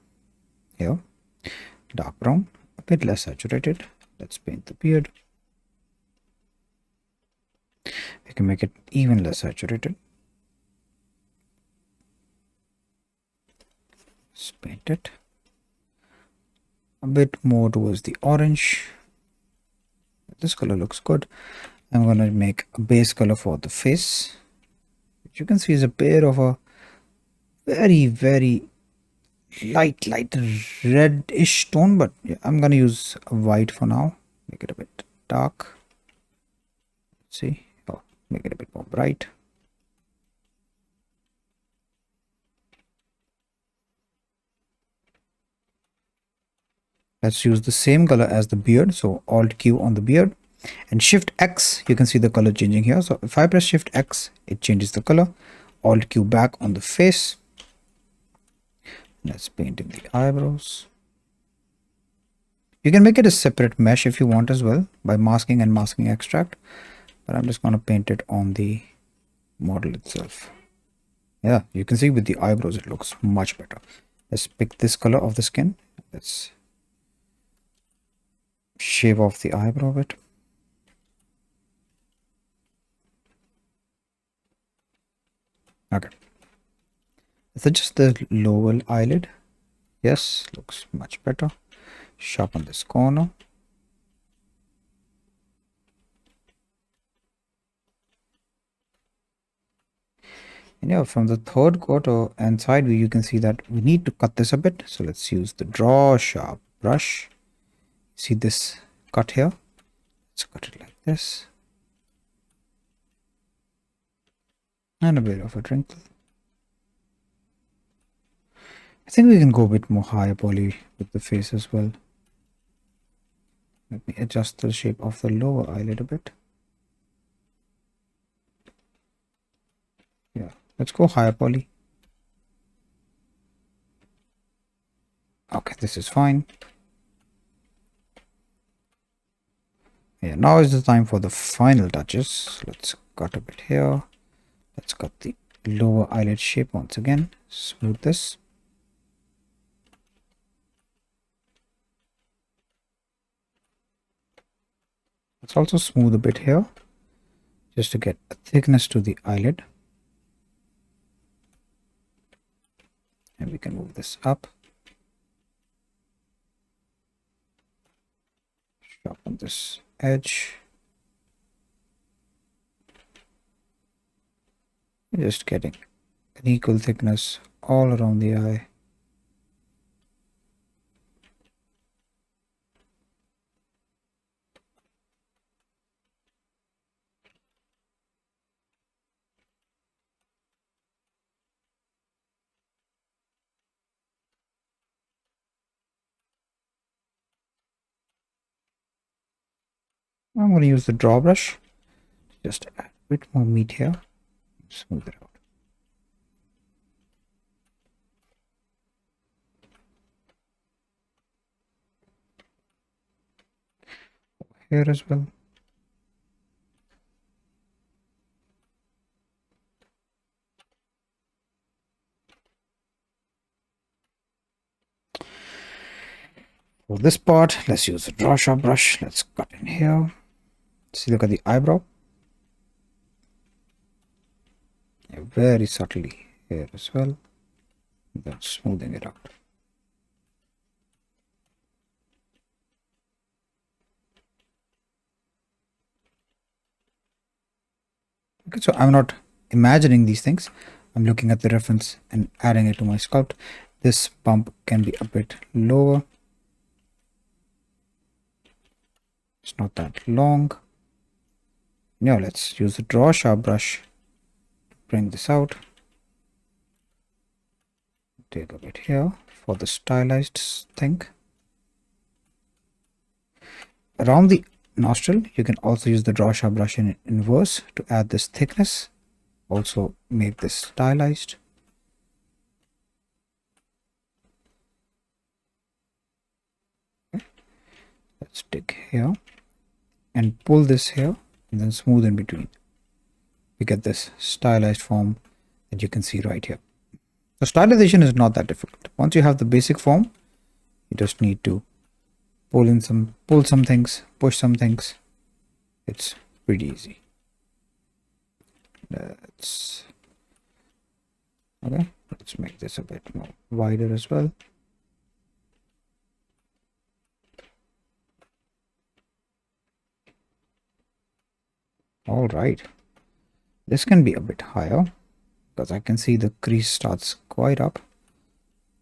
S1: here, dark brown, a bit less saturated. Let's paint the beard. We can make it even less saturated. Let's paint it a bit more towards the orange. This color looks good. I'm going to make a base color for the face, which you can see is a pair of a very light reddish tone, but yeah, I'm going to use a white for now. Make it a bit dark. Let's see. Oh, make it a bit more bright. Let's use the same color as the beard. So Alt Q on the beard and Shift X. You can see the color changing here. So if I press Shift X, it changes the color. Alt Q back on the face. Let's paint in the eyebrows. You can make it a separate mesh if you want as well by masking and masking extract. But I'm just going to paint it on the model itself. Yeah, you can see with the eyebrows, it looks much better. Let's pick this color of the skin. Let's shave off the eyebrow a bit. Okay. Let's adjust the lower eyelid. Yes, looks much better. Sharpen this corner. And yeah, from the third quarter and side view, you can see that we need to cut this a bit. So let's use the draw sharp brush. See this cut here? Let's cut it like this. And a bit of a wrinkle. I think we can go a bit more higher poly with the face as well. Let me adjust the shape of the lower eyelid a bit. Yeah, let's go higher poly. Okay, this is fine. Yeah, now is the time for the final touches. Let's cut a bit here. Let's cut the lower eyelid shape once again. Smooth this. Let's also smooth a bit here, just to get a thickness to the eyelid. And we can move this up. Sharpen this edge. Just getting an equal thickness all around the eye. I'm going to use the draw brush. Just add a bit more meat here. Smooth it out. Here as well. For this part, let's use the draw sharp brush. Let's cut in here. See, look at the eyebrow. Yeah, very subtly here as well. Then smoothing it out. Okay, so I'm not imagining these things. I'm looking at the reference and adding it to my sculpt. This bump can be a bit lower. It's not that long. Now let's use the draw sharp brush to bring this out. Take a bit here for the stylized thing. Around the nostril, you can also use the draw sharp brush in inverse to add this thickness. Also make this stylized. Okay. Let's dig here and pull this here and then smooth in between. We get this stylized form that you can see right here. So stylization is not that difficult. Once you have the basic form, you just need to pull some things, push some things. It's pretty easy. Let's make this a bit more wider as well. All right, this can be a bit higher because I can see the crease starts quite up.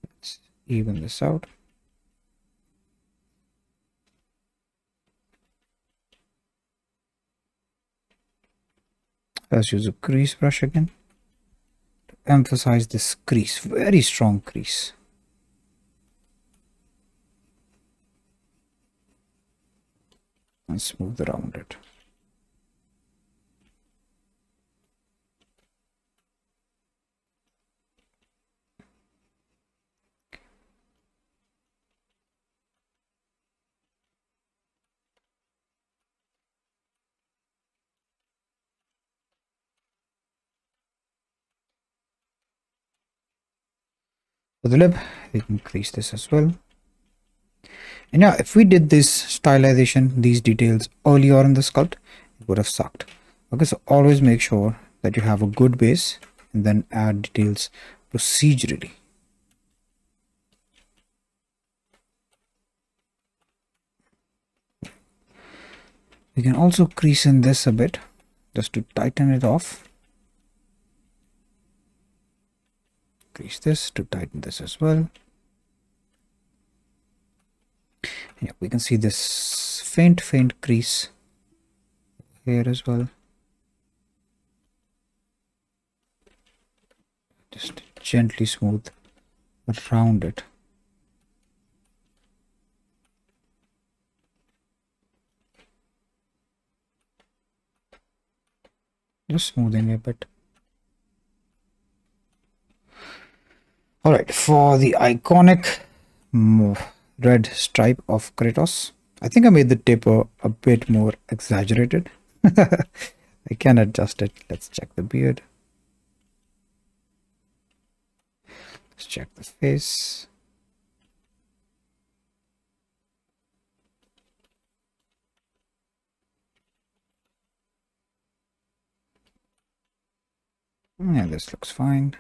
S1: Let's even this out. Let's use a crease brush again to emphasize this crease, very strong crease. And smooth around it. For the lip, we can crease this as well. And yeah, if we did this stylization, these details earlier in the sculpt, it would have sucked. Okay, so always make sure that you have a good base and then add details procedurally. We can also crease in this a bit just to tighten it off. Increase this to tighten this as well. Yeah, we can see this faint crease here as well. Just gently smooth around it. Just smoothing a bit. Alright, for the iconic red stripe of Kratos, I think I made the taper a bit more exaggerated. I can adjust it. Let's check the beard. Let's check the face. Yeah, this looks fine.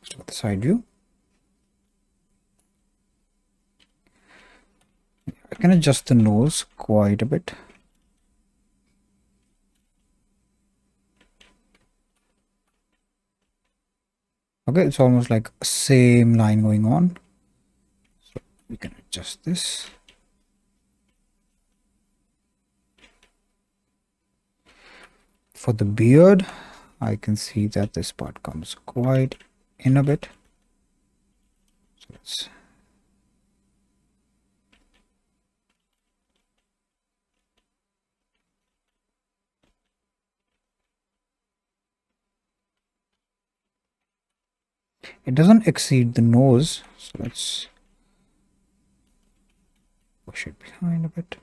S1: Let's look at the side view. I can adjust the nose quite a bit. Okay, it's almost like same line going on. So we can adjust this. For the beard, I can see that this part comes quite in a bit. So let's it doesn't exceed the nose, so let's push it behind a bit.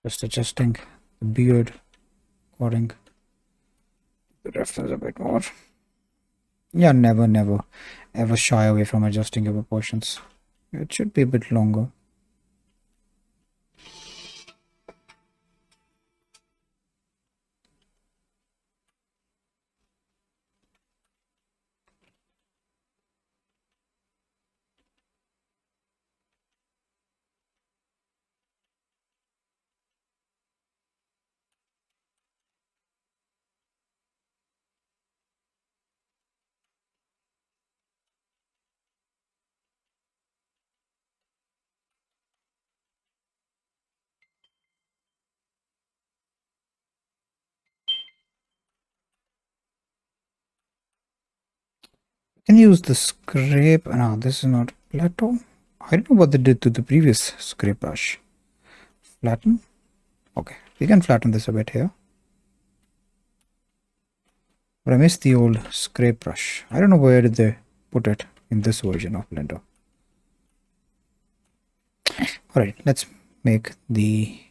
S1: Just adjusting the beard according the reference a bit more. Yeah, never ever shy away from adjusting your proportions. It should be a bit longer. Can use the scrape. No, this is not plateau. I don't know what they did to the previous scrape brush. Flatten. Okay, we can flatten this a bit here. But I missed the old scrape brush. I don't know where did they put it in this version of Blender. Alright, let's make the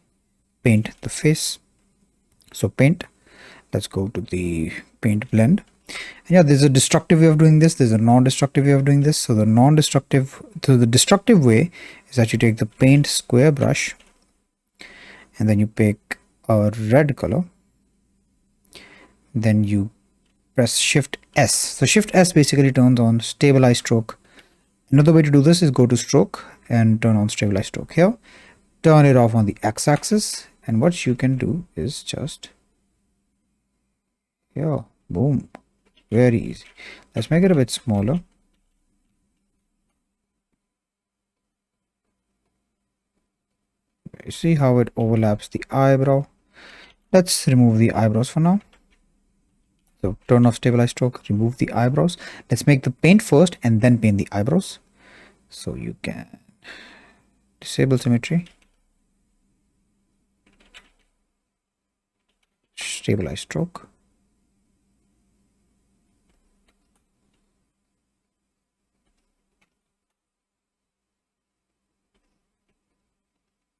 S1: paint the face. So paint, let's go to the paint blend. And yeah, there's a destructive way of doing this, there's a non-destructive way of doing this. So the destructive way is that you take the paint square brush and then you pick a red color, then you press Shift S. So Shift S basically turns on stabilized stroke. Another way to do this is go to stroke and turn on stabilized stroke here, turn it off on the x-axis, and what you can do is just here, boom, very easy. Let's make it a bit smaller. You see how it overlaps the eyebrow. Let's remove the eyebrows for now. So turn off stabilized stroke, remove the eyebrows. Let's make the paint first and then paint the eyebrows. So you can disable symmetry, stabilized stroke.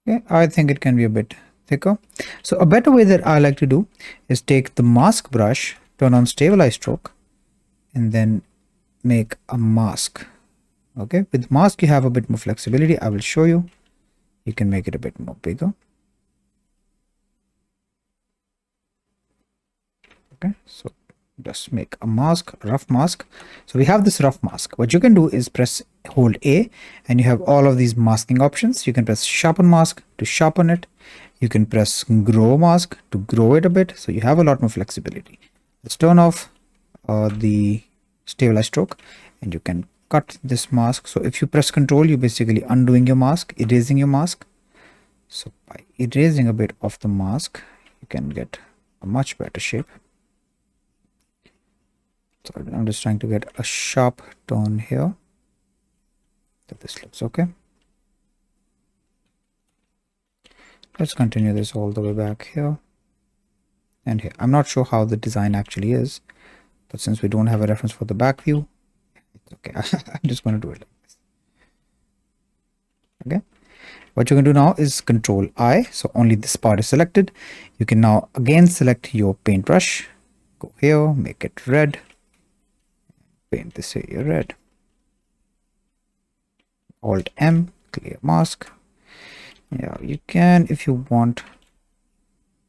S1: Okay, I think it can be a bit thicker. So a better way that I like to do is take the mask brush, turn on stabilized stroke, and then make a mask Okay, with mask you have a bit more flexibility. I will show you. You can make it a bit more bigger. Okay, so just make a mask, rough mask. So we have this rough mask. What you can do is hold A, and you have all of these masking options. You can press sharpen mask to sharpen it. You can press grow mask to grow it a bit. So you have a lot more flexibility. Let's turn off the stabilize stroke, and you can cut this mask. So if you press Control, you're basically undoing your mask, erasing your mask. So by erasing a bit of the mask, you can get a much better shape. So I'm just trying to get a sharp tone here. So this looks okay. Let's continue this all the way back here and here. I'm not sure how the design actually is, but since we don't have a reference for the back view, it's okay. I'm just going to do it like this. Okay. What you can do now is Control I. So only this part is selected. You can now again select your paintbrush. Go here, make it red. Paint this area red. Alt M, clear mask. Yeah, you can, if you want,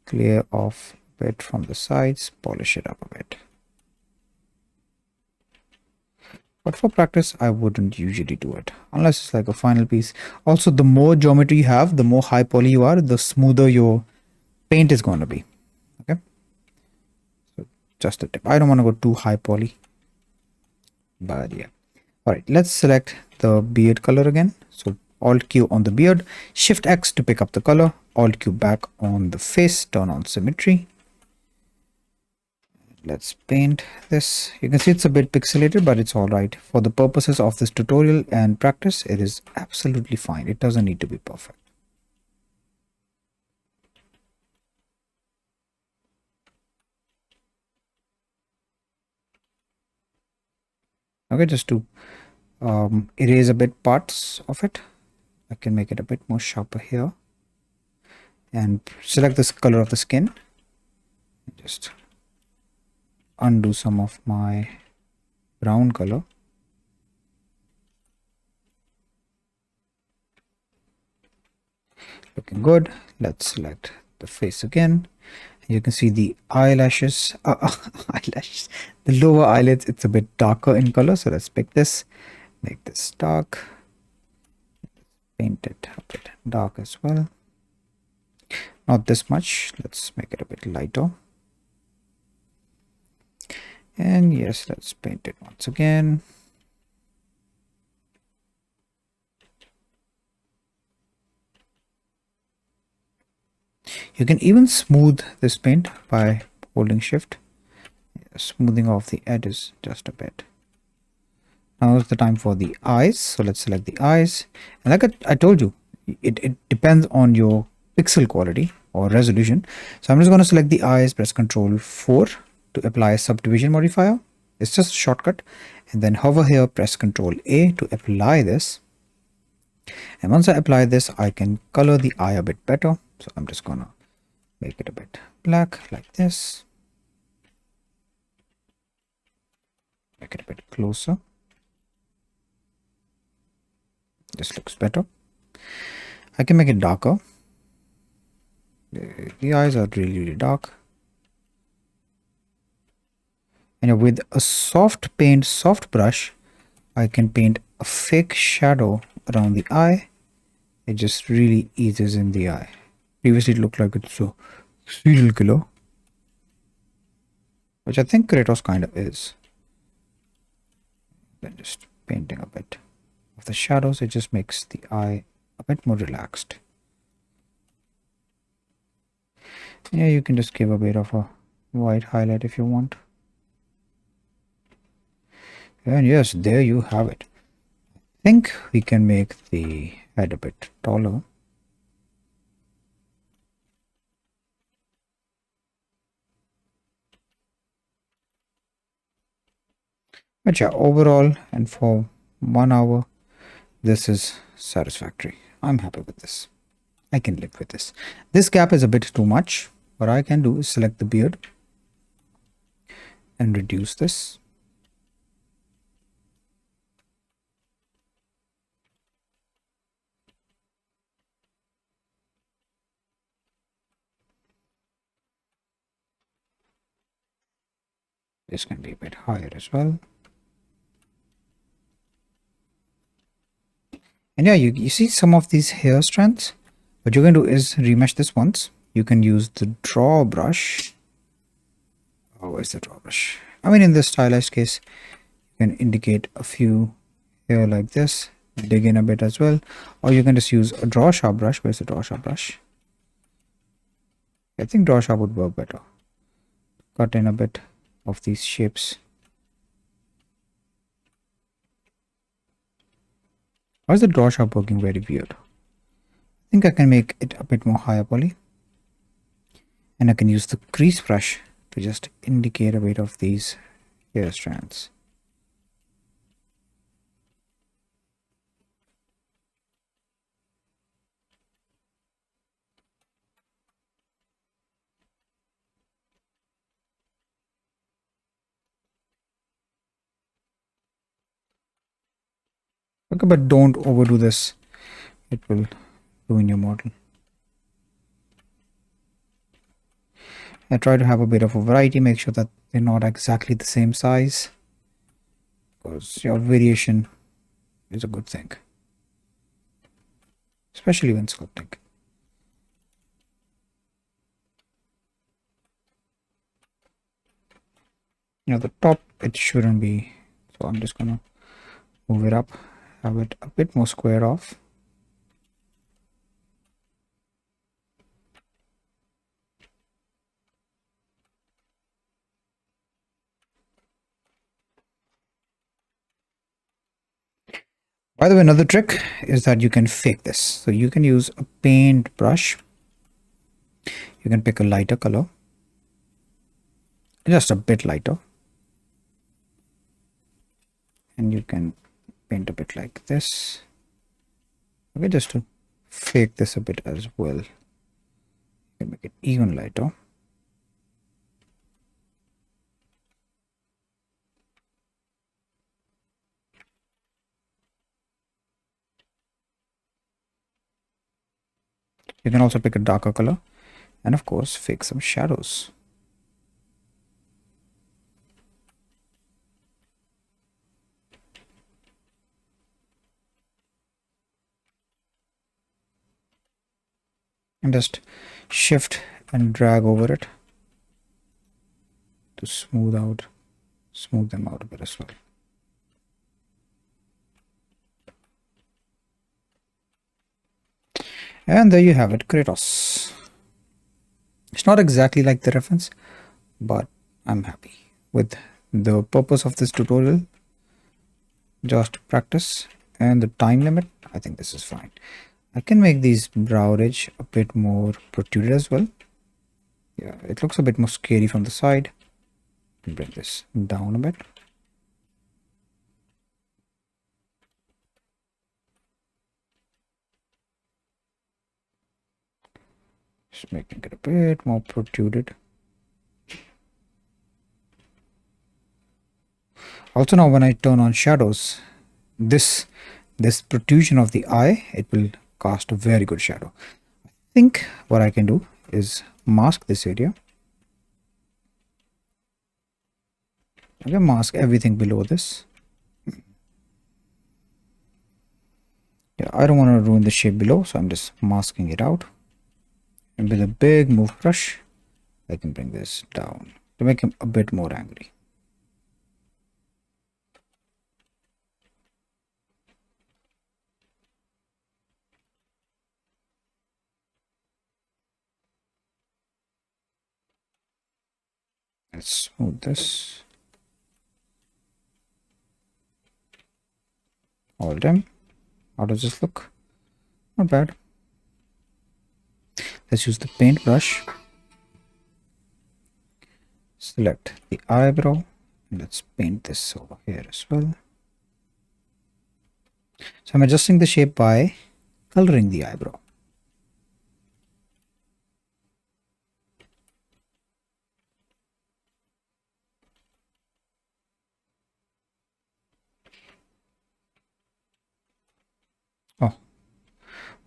S1: clear off a bit from the sides, polish it up a bit. But for practice, I wouldn't usually do it unless it's like a final piece. Also, the more geometry you have, the more high poly you are, the smoother your paint is going to be. Okay, so just a tip. I don't want to go too high poly, but yeah. All right, let's select the beard color again. So Alt Q on the beard, Shift X to pick up the color, Alt Q back on the face, turn on symmetry. Let's paint this. You can see it's a bit pixelated, but it's all right. For the purposes of this tutorial and practice, it is absolutely fine. It doesn't need to be perfect. Okay, just to erase a bit parts of it. I can make it a bit more sharper here. And select this color of the skin. Just undo some of my brown color. Looking good. Let's select the face again. You can see the eyelashes, eyelashes, the lower eyelids, it's a bit darker in color. So let's pick this, make this dark, paint it a bit dark as well. Not this much. Let's make it a bit lighter. And yes, let's paint it once again. You can even smooth this paint by holding Shift. Smoothing off the edges just a bit. Now is the time for the eyes. So let's select the eyes. And like I told you, it depends on your pixel quality or resolution. So I'm just going to select the eyes, press Ctrl 4 to apply a subdivision modifier. It's just a shortcut. And then hover here, press Ctrl A to apply this. And once I apply this, I can color the eye a bit better. So I'm just going to make it a bit black like this. Make it a bit closer. This looks better. I can make it darker. The eyes are really dark. And with a soft brush, I can paint a fake shadow around the eye. It just really eases in the eye. Previously it looked like it's a serial killer, which I think Kratos kind of is. Then just painting a bit of the shadows, it just makes the eye a bit more relaxed. Yeah, you can just give a bit of a white highlight if you want. And yes, there you have it. I think we can make the head a bit taller. But yeah, overall and for 1 hour, this is satisfactory. I'm happy with this. I can live with this. This gap is a bit too much. What I can do is select the beard and reduce this. This can be a bit higher as well. And yeah, you see some of these hair strands. What you're going to do is remesh this once. You can use the draw brush. Oh, where's the draw brush? I mean, in this stylized case, you can indicate a few here like this. Dig in a bit as well. Or you can just use a draw sharp brush. Where's the draw sharp brush? I think draw sharp would work better. Cut in a bit of these shapes. Why is the draw sharp working very weird? I think I can make it a bit more higher poly. And I can use the crease brush to just indicate a bit of these hair strands. Okay, but don't overdo this. It will ruin your model. I try to have a bit of a variety, make sure that they're not exactly the same size, because your variation is a good thing, especially when sculpting. The top, it shouldn't be, so I'm just gonna move it up, have it a bit more square off. By the way, another trick is that you can fake this. So you can use a paint brush. You can pick a lighter color, just a bit lighter, and you can paint a bit like this. Okay, just to fake this a bit as well. You can make it even lighter. You can also pick a darker color and of course fake some shadows. And just shift and drag over it to smooth them out a bit as well. And there you have it, Kratos. It's not exactly like the reference, but I'm happy with the purpose of this tutorial. Just practice and the time limit. I think this is fine. I can make these brow ridge a bit more protruded as well. Yeah, it looks a bit more scary from the side. Bring this down a bit. Just making it a bit more protruded. Also now when I turn on shadows, this protrusion of the eye, it will cast a very good shadow. I think what I can do is mask this area. I can mask everything below this. Yeah, I don't want to ruin the shape below, so I'm just masking it out. And with a big move brush, I can bring this down to make him a bit more angry. Let's smooth this. All done. How does this look? Not bad. Let's use the paint brush. Select the eyebrow. And let's paint this over here as well. So I'm adjusting the shape by coloring the eyebrow.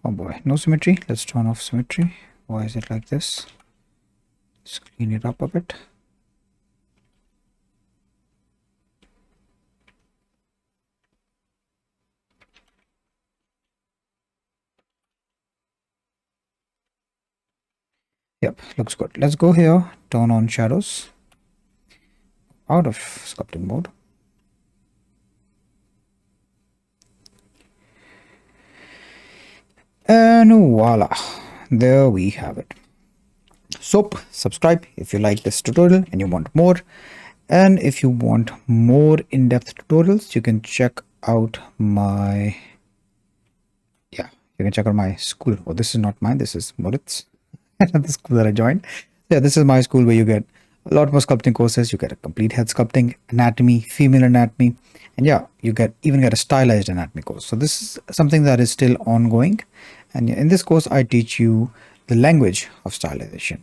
S1: Oh boy, no symmetry. Let's turn off symmetry. Why is it like this? Let's clean it up a bit. Yep, looks good. Let's go here, turn on shadows, out of sculpting mode. And voila, there we have it. So subscribe if you like this tutorial and you want more. And if you want more in-depth tutorials, you can check out my school. Oh, this is not mine, this is Moritz. The school that I joined. Yeah, this is my school where you get a lot more sculpting courses. You get a complete head sculpting, anatomy, female anatomy, and yeah, you even get a stylized anatomy course. So this is something that is still ongoing, and in this course I teach you the language of stylization.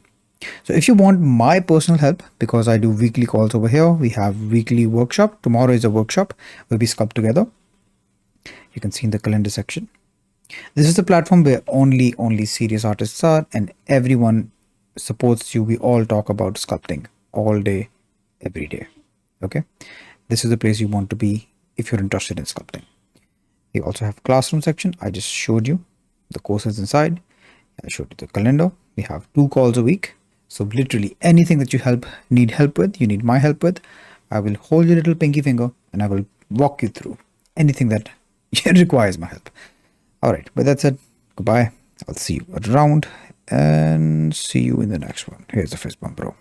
S1: So if you want my personal help, because I do weekly calls over here, we have weekly workshop. Tomorrow is a workshop where we sculpt together. You can see in the calendar section. This is the platform where only serious artists are, and everyone supports you. We all talk about sculpting all day, every day. Okay, this is the place you want to be if you're interested in sculpting. We also have classroom section. I just showed you the courses inside. I showed you the calendar. We have 2 calls a week. So literally anything that you need help with, you need my help with, I will hold your little pinky finger and I will walk you through anything that requires my help. All right, but that's it. Goodbye. I'll see you around and see you in the next one. Here's the fist bump, bro.